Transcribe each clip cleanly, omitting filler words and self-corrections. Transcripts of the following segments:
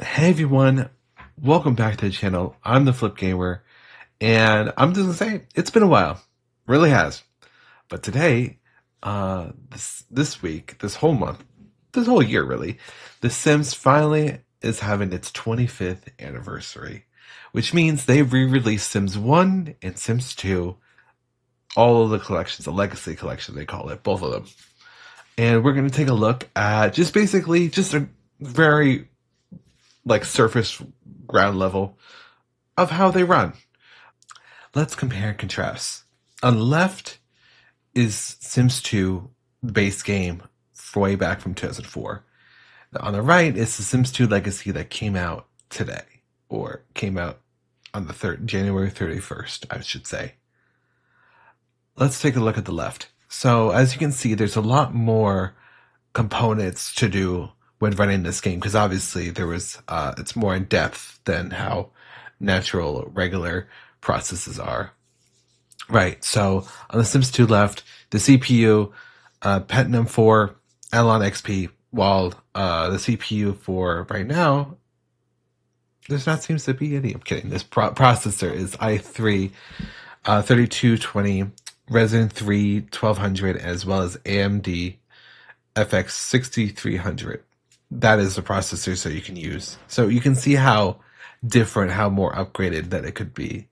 Hey everyone, welcome back to the channel. I'm the Flip Gamer, and I'm just gonna say it's been a while, really has. But today, this week, this whole month, this whole year really, The Sims finally is having its 25th anniversary, which means they've re-released Sims 1 and Sims 2, all of the collections, the Legacy Collection they call it, both of them. And we're gonna take a look at just basically just a very surface ground level of how they run. Let's compare and contrast. On the left is Sims 2 base game way back from 2004. On the right is the Sims 2 Legacy that came out today, or came out on the January 31st, I should say. Let's take a look at the left. So as you can see, there's a lot more components to do when running this game because obviously it's more in depth than how natural regular processes are. Right. So on the Sims 2 left, the CPU, Pentium 4, Athlon XP, while the CPU for right now, there's not seems to be any. I'm kidding. This processor is i3 3220, Ryzen 3 1200, as well as AMD FX 6300. That is the processor so you can use. So you can see how different, how more upgraded that it could be.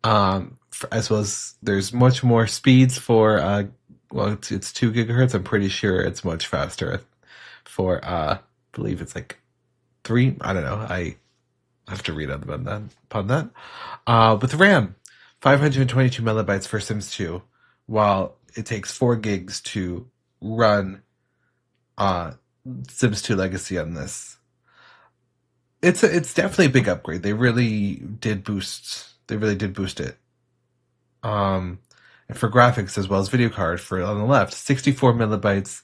As well as there's much more speeds for it's 2 gigahertz. I'm pretty sure it's much faster for I believe it's like 3. I don't know. I have to read up about that upon that. With RAM, 522 megabytes for Sims 2, while it takes 4 gigs to run Sims 2 Legacy on this. It's definitely a big upgrade. They really did boost it. And for graphics as well as video card for on the left, 64 megabytes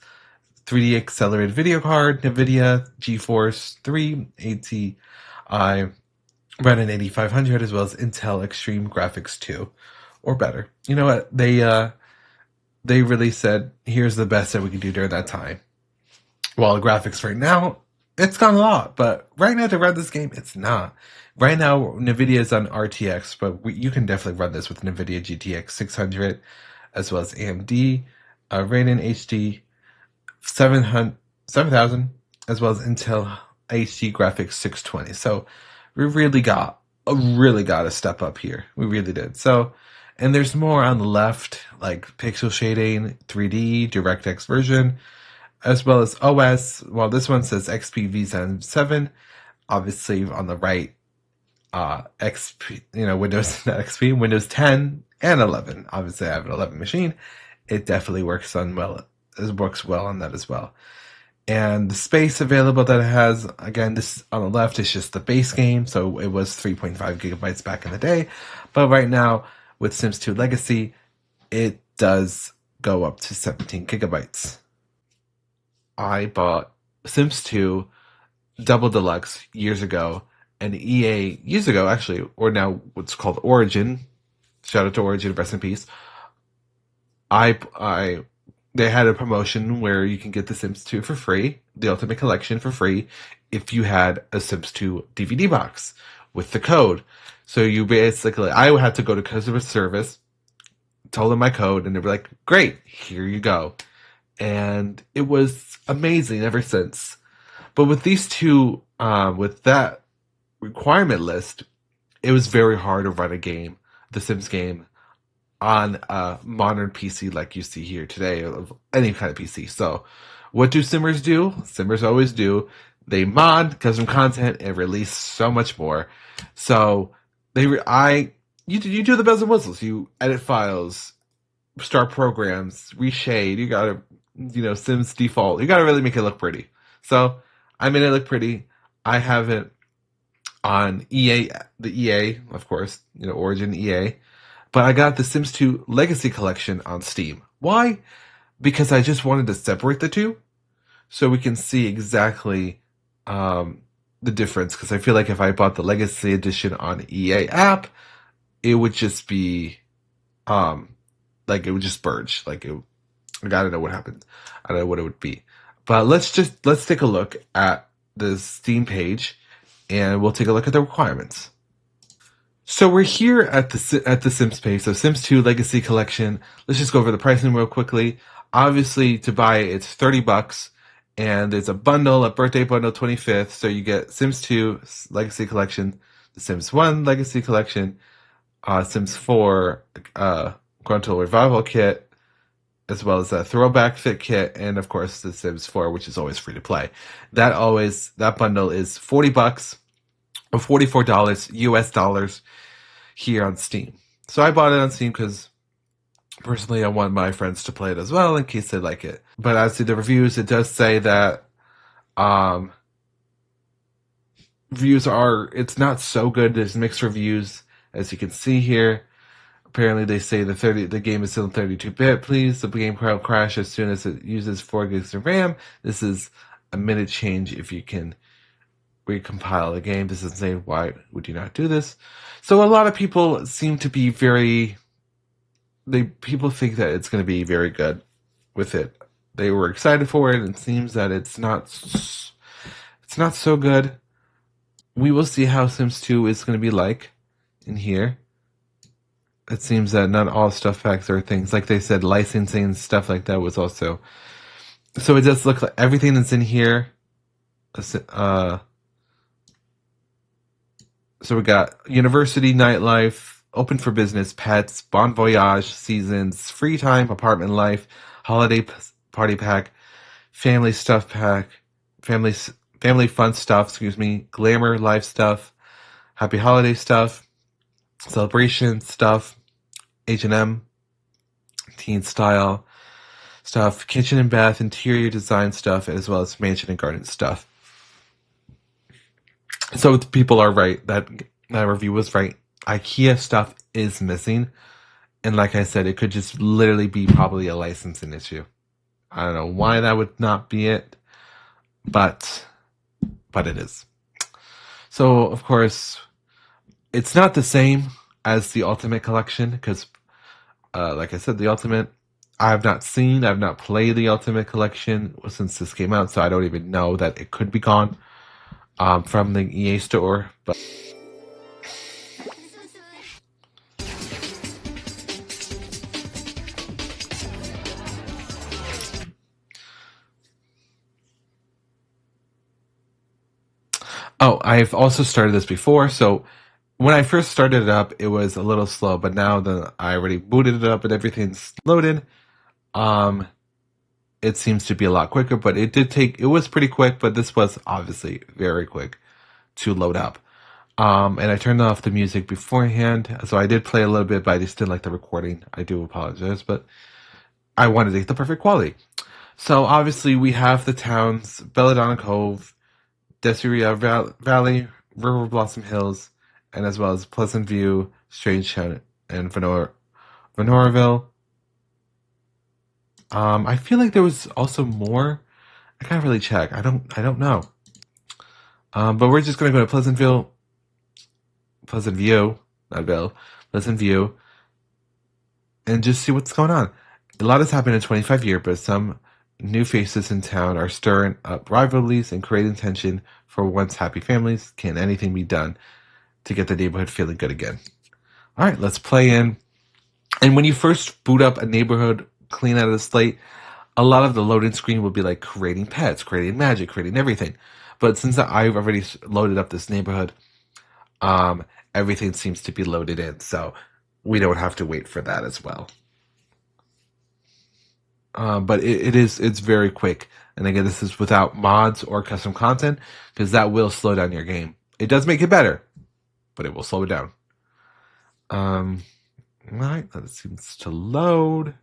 3D accelerated video card, NVIDIA GeForce 3 ATI Radeon 8500, as well as Intel Extreme Graphics 2, or better. You know what? They really said, here's the best that we can do during that time. While the graphics right now, it's gone a lot, but right now to run this game, it's not. Right now, NVIDIA is on RTX, but you can definitely run this with NVIDIA GTX 600, as well as AMD, Radeon HD 7000, as well as Intel HD Graphics 620. So we really got a step up here. We really did. So, and there's more on the left, like pixel shading, 3D, DirectX version, as well as OS. Well, this one says XP V 7. Obviously, on the right, XP, Windows, not XP, Windows 10 and 11. Obviously, I have an 11 machine. It definitely works well on that as well. And the space available that it has, again, this on the left is just the base game, so it was 3.5 gigabytes back in the day. But right now, with Sims 2 Legacy, it does go up to 17 gigabytes. I bought Sims 2 Double Deluxe years ago, and EA years ago, actually, or now what's called Origin. Shout out to Origin, rest in peace. I they had a promotion where you can get the Sims 2 for free, the Ultimate Collection for free, if you had a Sims 2 DVD box with the code. So you basically, I had to go to customer service, told them my code, and they were like, "Great, here you go." And it was amazing ever since. But with these two, with that requirement list, it was very hard to run a game, the Sims game, on a modern PC like you see here today, of any kind of PC. So, what do Simmers do? Simmers always do. They mod custom content and release so much more. So, you do the bells and whistles. You edit files, start programs, reshade. You gotta, Sims default. You gotta really make it look pretty. So, I made it look pretty. I have it on the EA, of course, Origin EA. But I got the Sims 2 Legacy Collection on Steam. Why? Because I just wanted to separate the two so we can see exactly the difference. Because I feel like if I bought the Legacy Edition on EA app, it would just be it would just purge. I don't know what happened. I don't know what it would be. But let's take a look at the Steam page and we'll take a look at the requirements. So we're here at the Sims page. So Sims 2 Legacy Collection. Let's just go over the pricing real quickly. Obviously, to buy it, it's $30, and there's a bundle, a birthday bundle, 25th. So you get Sims 2 Legacy Collection, the Sims 1 Legacy Collection, Sims 4 Gruntle Revival Kit, as well as a Throwback Fit Kit, and of course the Sims 4, which is always free to play. That bundle is $40 or $44 US dollars here on Steam. So I bought it on Steam because personally I want my friends to play it as well in case they like it. But as to the reviews, it does say that reviews it's not so good. There's mixed reviews, as you can see here. Apparently, they say the game is still in 32-bit. Please, the game will crash as soon as it uses 4 gigs of RAM. This is a minute change if you can recompile the game. This is saying, why would you not do this? So a lot of people seem to be people think that it's going to be very good with it. They were excited for it, and it seems that it's not so good. We will see how Sims 2 is going to be like in here. It seems that not all stuff packs are things. Like they said, licensing and stuff like that was also. So it does look like everything that's in here. So we got university, nightlife, open for business, pets, bon voyage, seasons, free time, apartment life, holiday party pack, family stuff pack, family fun stuff, glamour life stuff, happy holiday stuff, celebration stuff, H&M, teen style stuff, kitchen and bath, interior design stuff, as well as mansion and garden stuff. So people are right. That review was right. IKEA stuff is missing. And like I said, it could just literally be probably a licensing issue. I don't know why that would not be it, but it is. So, of course, it's not the same as the Ultimate Collection because, like I said, the Ultimate, I've not played the Ultimate Collection since this came out, so I don't even know that it could be gone from the EA store. But I've also started this before, so when I first started it up, it was a little slow, but now that I already booted it up and everything's loaded, it seems to be a lot quicker. But it was pretty quick, but this was obviously very quick to load up. And I turned off the music beforehand, so I did play a little bit, but I just didn't like the recording. I do apologize, but I wanted to get the perfect quality. So obviously we have the towns, Belladonna Cove, Desiree Valley, River Blossom Hills, and as well as Pleasant View, Strange Town, and Venoraville. I feel like there was also more. I can't really check. I don't know. But we're just gonna go to Pleasant View, and just see what's going on. A lot has happened in 25 years, but some new faces in town are stirring up rivalries and creating tension for once happy families. Can anything be done to get the neighborhood feeling good again? All right, let's play in. And when you first boot up a neighborhood clean out of the slate, a lot of the loading screen will be like creating pets, creating magic, creating everything. But since I've already loaded up this neighborhood, everything seems to be loaded in, so we don't have to wait for that as well. But it's very quick. And again, this is without mods or custom content because that will slow down your game. It does make it better, but it will slow it down. Right, that seems to load.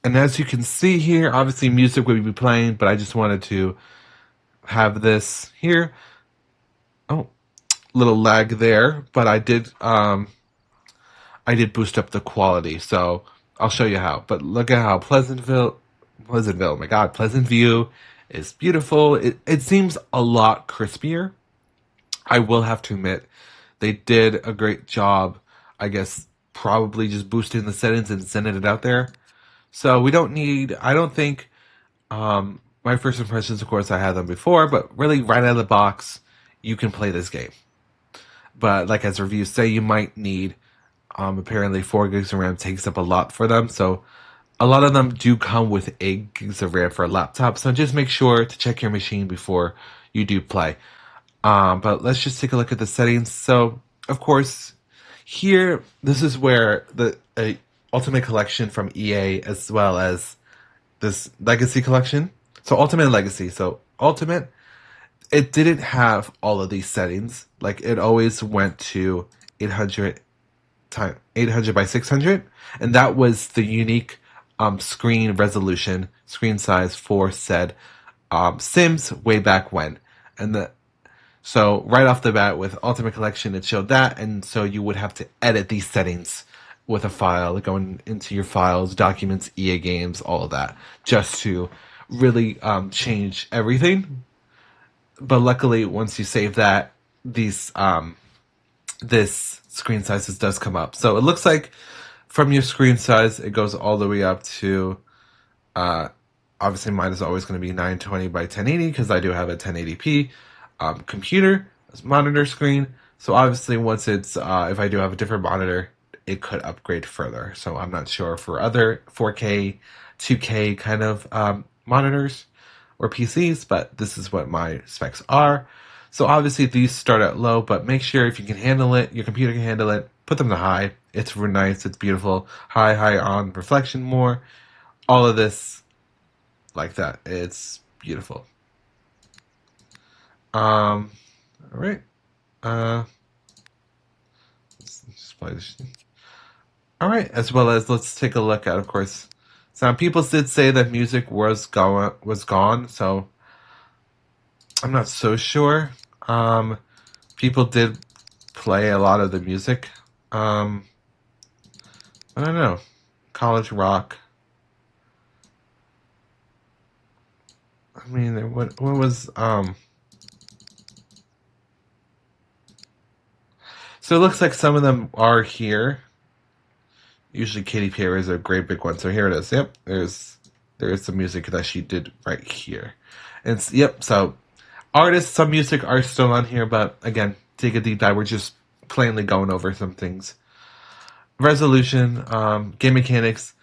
And as you can see here, obviously music will be playing, but I just wanted to have this here. Oh, little lag there, but I did boost up the quality, so I'll show you how. But look at how Pleasantville, oh my God, Pleasant View is beautiful. It seems a lot crispier. I will have to admit, they did a great job, I guess, probably just boosting the settings and sending it out there. So we don't need. I don't think. My first impressions, of course, I had them before, but really, right out of the box, you can play this game. But like as reviews say, you might need. Apparently, 4 gigs of RAM takes up a lot for them, so a lot of them do come with 8 gigs of RAM for a laptop. So just make sure to check your machine before you do play. But let's just take a look at the settings. So, of course, here this is where the Ultimate Collection from EA, as well as this Legacy Collection. So Ultimate and Legacy. So Ultimate, it didn't have all of these settings. Like it always went to 800 time 800 by 600, and that was the unique screen resolution, screen size for said Sims way back when. And so right off the bat with Ultimate Collection, it showed that, and so you would have to edit these settings with a file, like going into your files, documents, EA games, all of that, just to really change everything. But luckily, once you save that, these this screen sizes does come up. So it looks like from your screen size, it goes all the way up to uh, obviously mine is always going to be 920 by 1080 because I do have a 1080p computer monitor screen. So obviously once it's if I do have a different monitor, it could upgrade further. So I'm not sure for other 4K, 2K kind of monitors or PCs, but this is what my specs are. So obviously these start at low, but make sure if you can handle it, your computer can handle it, put them to high. It's really nice, it's beautiful. High, high on, reflection more. All of this like that. It's beautiful. All right. Uh, let's just play this. All right, as well as let's take a look at, of course, some people did say that music was gone, so I'm not so sure. Um, People did play a lot of the music. Um, I don't know, college rock. I mean, what was So it looks like some of them are here. Usually Katy Perry is a great big one. So here it is. Yep, there's some music that she did right here. And yep, so artists, some music are still on here, but again, take a deep dive. We're just plainly going over some things. Resolution, game mechanics.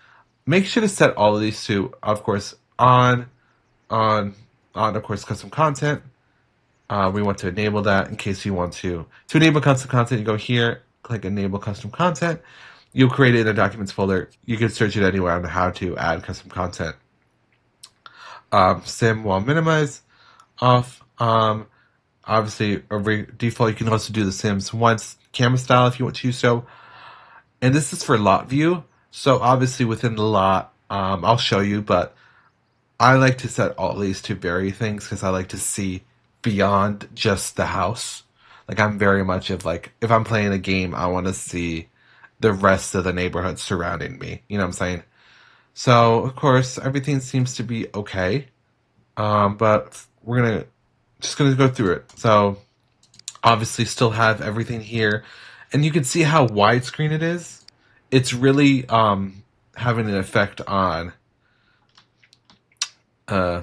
Make sure to set all of these to, of course, on, on, of course, custom content. We want to enable that in case you want to enable custom content. You go here, click enable custom content. You'll create it in a documents folder. You can search it anywhere on how to add custom content. Sim while minimize off. Obviously, default, you can also do the Sims once camera style if you want to. So, and this is for lot view. So obviously within the lot, I'll show you, but I like to set all these to vary things because I like to see beyond just the house. Like I'm very much of like if I'm playing a game, I want to see the rest of the neighborhood surrounding me. You know what I'm saying? So of course everything seems to be okay, but we're gonna just gonna go through it. So obviously still have everything here, and you can see how widescreen it is. It's really having an effect on uh,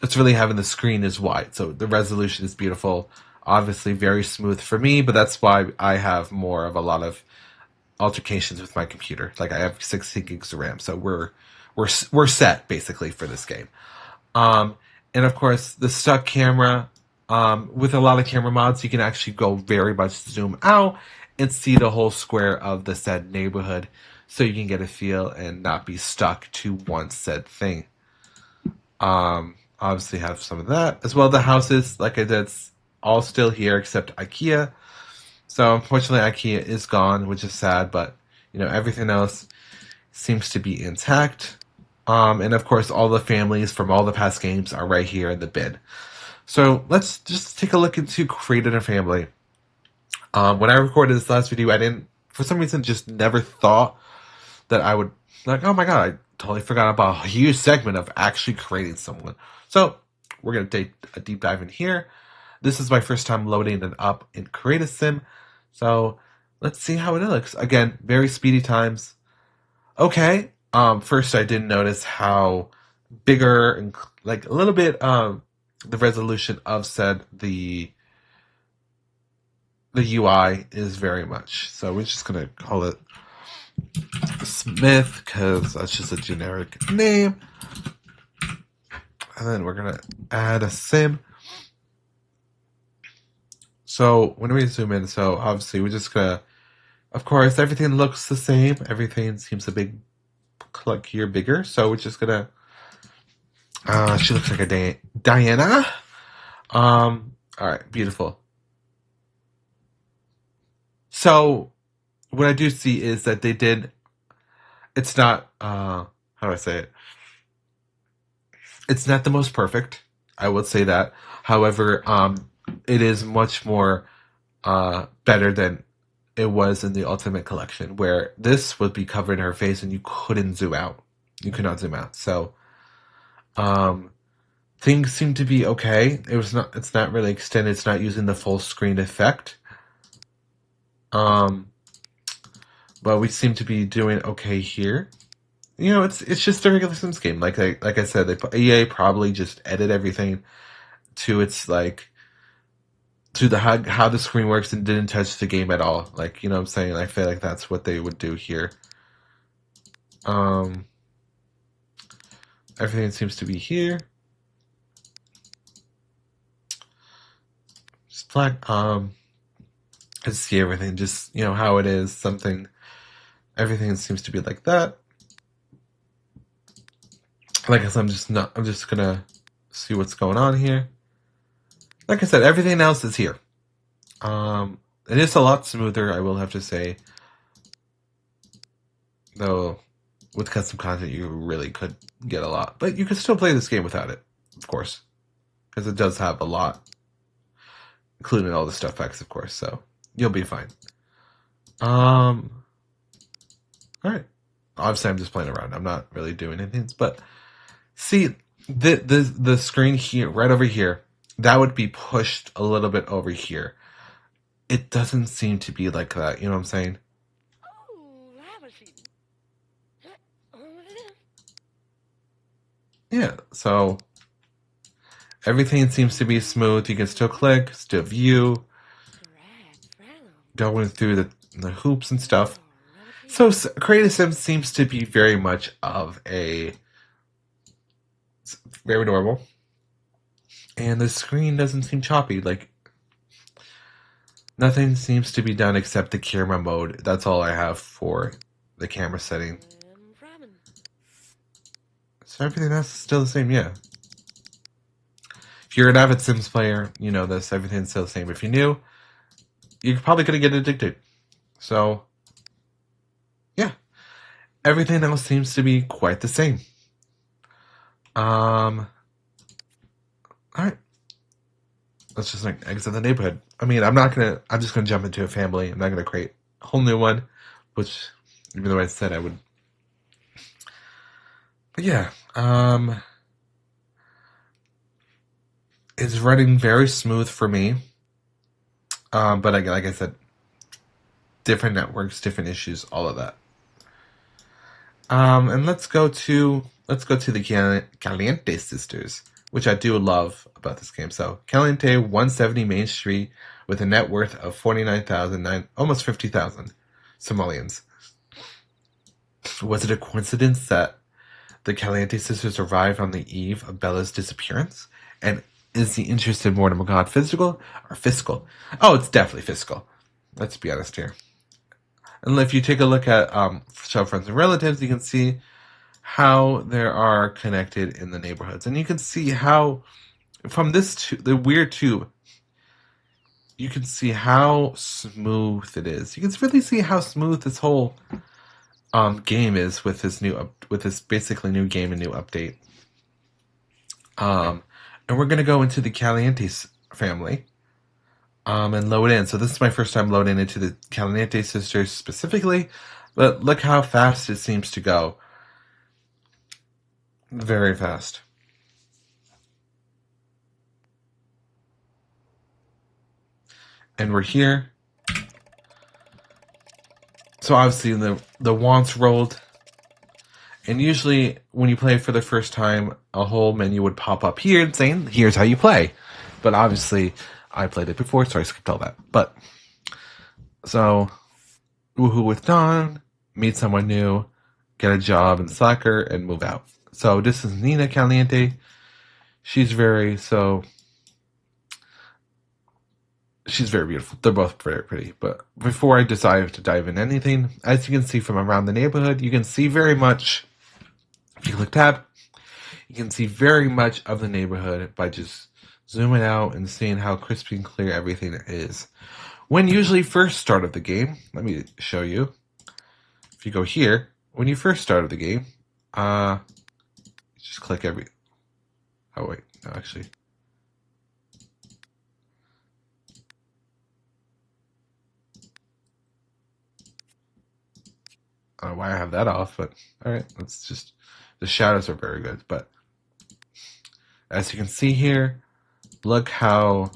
it's really having the screen is wide, so the resolution is beautiful. Obviously, very smooth for me, but that's why I have more of a lot of altercations with my computer. Like I have 16 gigs of RAM, so we're set basically for this game. Um, and of course, the stuck camera. With a lot of camera mods, you can actually go very much zoom out and see the whole square of the said neighborhood, so you can get a feel and not be stuck to one said thing. Obviously have some of that as well. The houses, like I did, all still here except IKEA. So unfortunately, IKEA is gone, which is sad. But everything else seems to be intact. And of course, all the families from all the past games are right here in the bin. So let's just take a look into creating a family. When I recorded this last video, I didn't, for some reason, just never thought that I would, like, oh my god, I totally forgot about a huge segment of actually creating someone. So we're going to take a deep dive in here. This is my first time loading it up in Create a Sim. So let's see how it looks. Again, very speedy times. Okay, First I did notice how bigger and like a little bit the resolution of said the UI is very much. So we're just gonna call it Smith because that's just a generic name. And then we're gonna add a sim. So when we zoom in, so obviously we're just gonna, of course, everything looks the same. Everything seems a big clunkier, bigger. So we're just gonna. She looks like a Diana. All right, beautiful. So what I do see is that they did. It's not. How do I say it? It's not the most perfect. I would say that. However, it is much more better than it was in the Ultimate Collection, where this would be covering her face and you couldn't zoom out. You could not zoom out. So um, things seem to be okay. It was not. It's not really extended. It's not using the full screen effect. Um, but we seem to be doing okay here. You know, it's just a regular Sims game. Like I said, EA probably just edit everything to its like to the how the screen works and didn't touch the game at all. Like, you know what I'm saying? I feel like that's what they would do here. Um, everything seems to be here. Just black. I see everything just, you know, how it is. Something. Everything seems to be like that. Like I said, I'm just gonna see what's going on here. Like I said, everything else is here. It is a lot smoother, I will have to say. Though, with custom content, you really could get a lot. But you could still play this game without it, of course. Because it does have a lot, including all the stuff packs, of course. So, you'll be fine. Alright. Obviously, I'm just playing around. I'm not really doing anything. But, see, the screen here, right over here, that would be pushed a little bit over here. It doesn't seem to be like that. You know what I'm saying? Yeah, so everything seems to be smooth. You can still click, still view, going through the hoops and stuff. So Creative Sims seems to be very much of a very normal, and the screen doesn't seem choppy. Like nothing seems to be done except the camera mode. That's all I have for the camera setting. So everything else is still the same. Yeah. If you're an avid Sims player, you know this. Everything's still the same. If you're new, you're probably gonna get addicted. So yeah, everything else seems to be quite the same. All right. Let's just like exit the neighborhood. I mean, I'm just gonna jump into a family. I'm not gonna create a whole new one, which, even though I said I would. But yeah, it's running very smooth for me. But like I said, different networks, different issues, all of that. And let's go to the Caliente sisters, which I do love about this game. So Caliente, 170 Main Street, with a net worth of 49,000, almost 50,000 Somalians. Was it a coincidence that the Caliente sisters arrived on the eve of Bella's disappearance? And is the interest in Mortimer God physical or fiscal? Oh, it's definitely fiscal. Let's be honest here. And if you take a look at show friends and relatives, you can see how they are connected in the neighborhoods, and you can see how from the weird tube, you can see how smooth it is. You can really see how smooth this whole game is with this basically new game and new update. And we're gonna go into the Calientes family. And load in. So this is my first time loading into the Caliente sisters specifically, but look how fast it seems to go. Very fast. And we're here. So obviously the wants rolled, And usually, when you play for the first time, a whole menu would pop up here saying, "Here's how you play." But obviously, I played it before, so I skipped all that. But so, woohoo with Dawn, meet someone new, get a job in soccer, and move out. So this is Nina Caliente. She's very she's very beautiful. They're both very pretty. But before I decide to dive in anything, as you can see from around the neighborhood, you can see very much. If you click tab, you can see very much of the neighborhood by just zooming out and seeing how crispy and clear everything is. When usually first start of the game, let me show you. If you go here, when you first start of the game, just click every. Oh wait, no, actually. I don't know why I have that off, but all right, let's just. The shadows are very good, but as you can see here, look how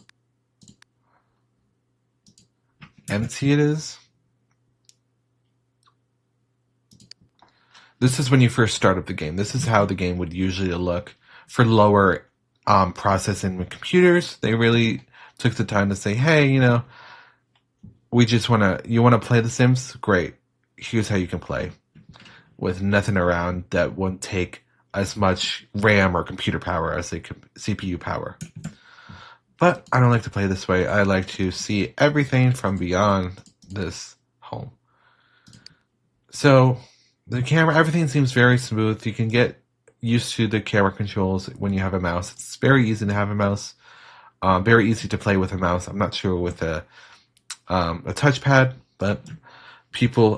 empty it is. This is when you first start up the game. This is how the game would usually look for lower processing with computers. They really took the time to say, hey, we just you want to play The Sims? Great. Here's how you can play with nothing around that won't take as much RAM or computer power as the CPU power. But I don't like to play this way. I like to see everything from beyond this home. So the camera, everything seems very smooth. You can get used to the camera controls when you have a mouse. It's very easy to have a mouse. Very easy to play with a mouse. I'm not sure with a touchpad, but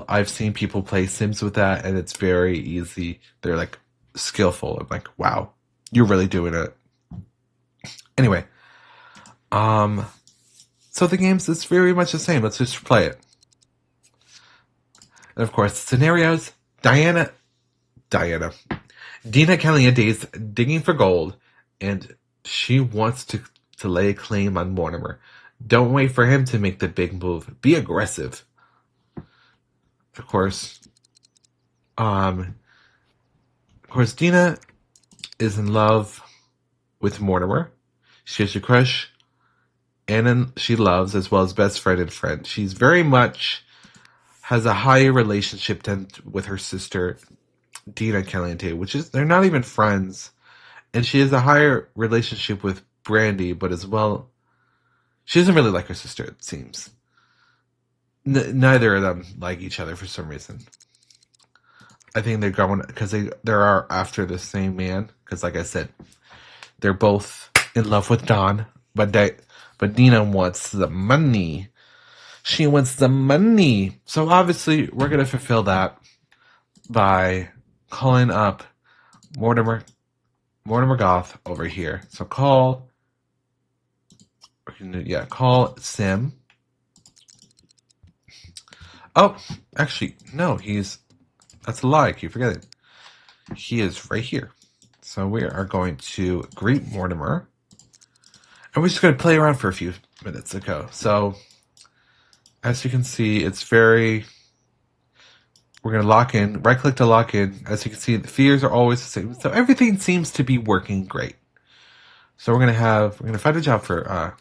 I've seen people play Sims with that, and it's very easy. They're like skillful. I'm like, wow, you're really doing it. Anyway, so the game's it's very much the same. Let's just play it. And of course, scenarios. Dina Caliente is digging for gold, and she wants to lay a claim on Mortimer. Don't wait for him to make the big move. Be aggressive. Of course, Dina is in love with Mortimer. She has a crush, and she loves as well as best friend and friend. She's very much has a higher relationship than with her sister Dina Caliente, which is they're not even friends, and she has a higher relationship with Brandy, but as well, she doesn't really like her sister. It seems neither of them like each other for some reason. I think they're going because they are after the same man. Because, like I said, they're both in love with Don, but Dina wants the money. She wants the money. So obviously, we're gonna fulfill that by calling up Mortimer Goth over here. So call Sim. Oh, actually, no, that's a lie. I keep forgetting. He is right here. So we are going to greet Mortimer. And we're just going to play around for a few minutes ago. So, as you can see, we're going to lock in, right click to lock in. As you can see, the fears are always the same. So everything seems to be working great. So we're going to find a job for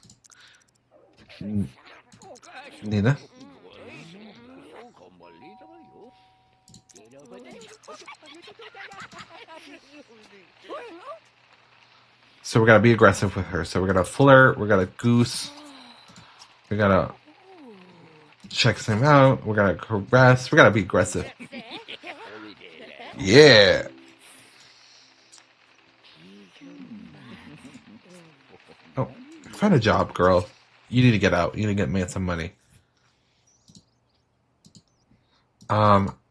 Nina. So we're gonna be aggressive with her. So we're gonna flirt, we're gonna goose, we're gonna check him out, we're gonna caress, we're gonna be aggressive. Yeah. Oh, find a job, girl. You need to get out. You need to get man some money.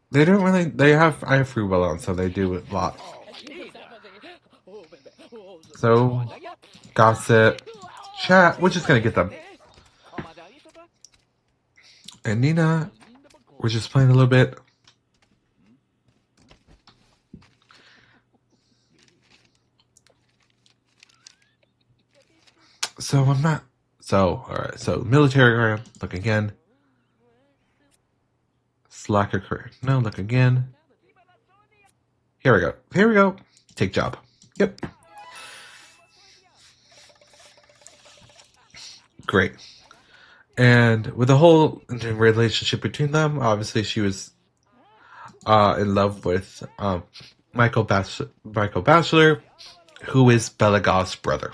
They don't really. I have free will on, so they do a lot. So, gossip, chat. We're just gonna get them. And Nina, we're just playing a little bit. So I'm not. So alright. So military career. Look again. Slacker career. No, look again. Here we go. Here we go. Take job. Yep. Great. And with the whole relationship between them, obviously she was in love with Michael Bachelor, who is Bella Goth's brother.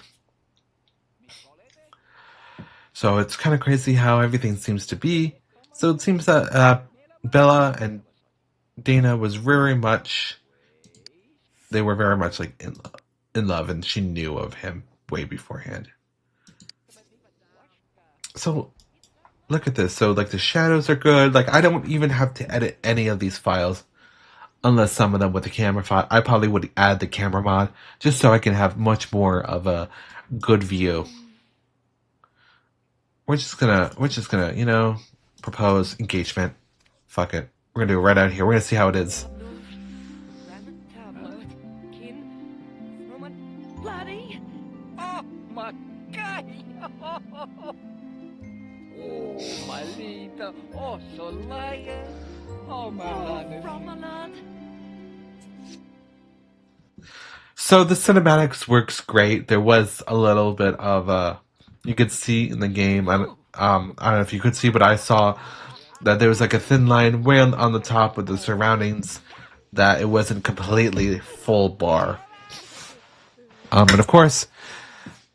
So it's kind of crazy how everything seems to be. So it seems that Bella and Dana was very much, they were very much like in love, and she knew of him way beforehand. So look at this. So like the shadows are good. Like I don't even have to edit any of these files unless some of them with the camera file. I probably would add the camera mod just so I can have much more of a good view. We're just gonna, propose engagement. Fuck it. We're gonna do it right out here. We're gonna see how it is. So the cinematics works great. There was a little bit of you could see in the game. I don't know if you could see, but I saw that there was like a thin line way on the top with the surroundings. That it wasn't completely full bar. And of course,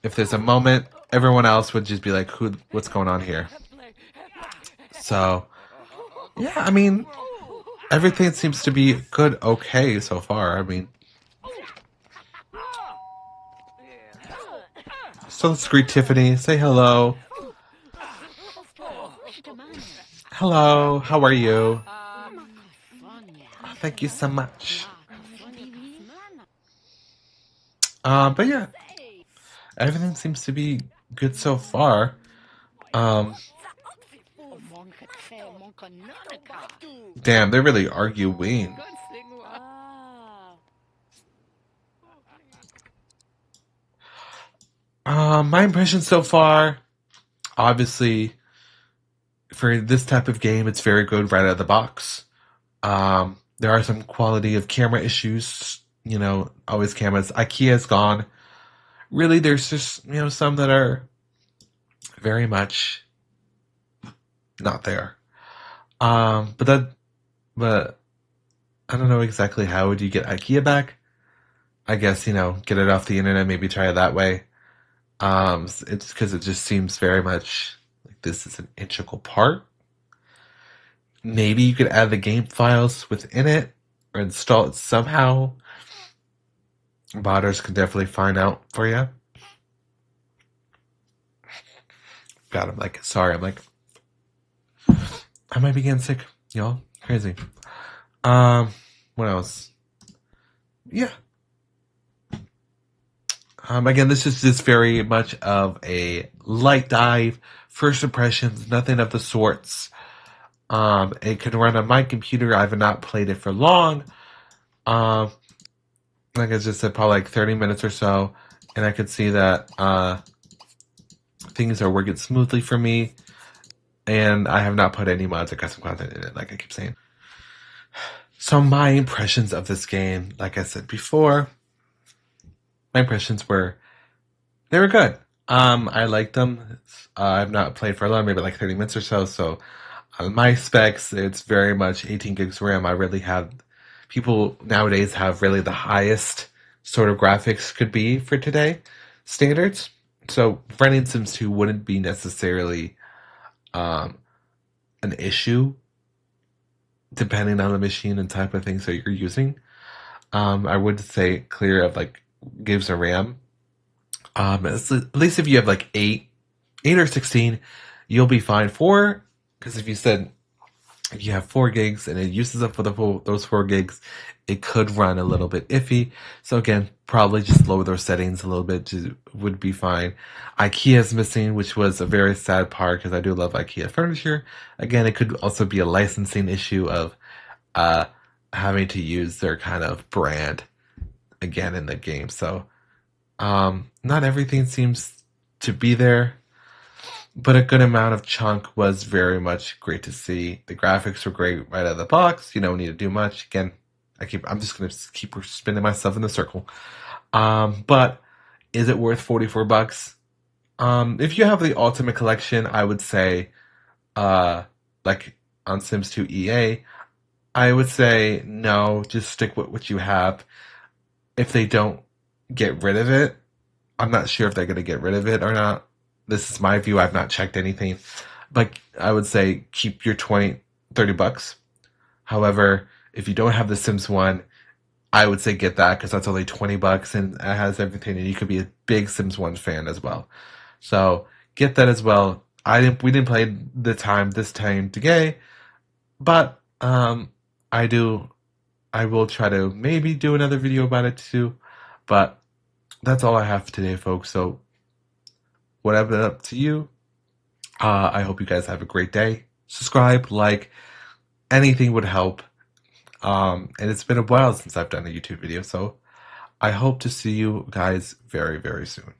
if there's a moment, everyone else would just be like, what's going on here? So, yeah, I mean, everything seems to be good, okay so far. I mean, so let's greet Tiffany. Say hello. Hello, how are you? Thank you so much. But yeah, everything seems to be good so far. Damn, they're really arguing. My impression so far, obviously, for this type of game, it's very good right out of the box. There are some quality of camera issues, always cameras. IKEA's gone. Really, there's just, some that are very much not there. But I don't know exactly how would you get IKEA back. I guess, get it off the internet, maybe try it that way. It's because it just seems very much like this is an integral part. Maybe you could add the game files within it or install it somehow. Modders can definitely find out for you. God, I'm like, sorry, I might be getting sick, y'all. Crazy. What else? Yeah. Again, this is just very much of a light dive. First impressions, nothing of the sorts. It can run on my computer. I have not played it for long. Like I just said, probably like 30 minutes or so. And I could see that things are working smoothly for me. And I have not put any mods or custom content in it, like I keep saying. So my impressions of this game, like I said before, my impressions were, they were good. I liked them. I've not played for long, maybe like 30 minutes or so. So on my specs, it's very much 18 gigs RAM. I really have, people nowadays have really the highest sort of graphics could be for today standards. So running Sims 2 wouldn't be necessarily an issue depending on the machine and type of things that you're using. I would say clear of like gigs of RAM. At least if you have like 8 or 16, you'll be fine. 4, because if you have 4 gigs and it uses up for those 4 gigs, it could run a little bit iffy. So again, probably just lower those settings a little bit would be fine. IKEA's missing, which was a very sad part because I do love IKEA furniture. Again, it could also be a licensing issue of having to use their kind of brand again in the game. So not everything seems to be there, but a good amount of chunk was very much great to see. The graphics were great right out of the box. You don't need to do much. Again, I'm just gonna keep spinning myself in the circle. But is it worth $44? If you have the Ultimate Collection, I would say, uh, like on Sims 2 EA, I would say no, just stick with what you have. If they don't get rid of it, I'm not sure if they're going to get rid of it or not. This is my view. I've not checked anything. But I would say keep your 20, $30. However, if you don't have The Sims 1, I would say get that because that's only $20 and it has everything, and you could be a big Sims 1 fan as well. So get that as well. We didn't play this time today, but I do I will try to maybe do another video about it too. But that's all I have today, folks. So whatever up to you. I hope you guys have a great day. Subscribe, like, anything would help. And it's been a while since I've done a YouTube video, so I hope to see you guys very, very soon.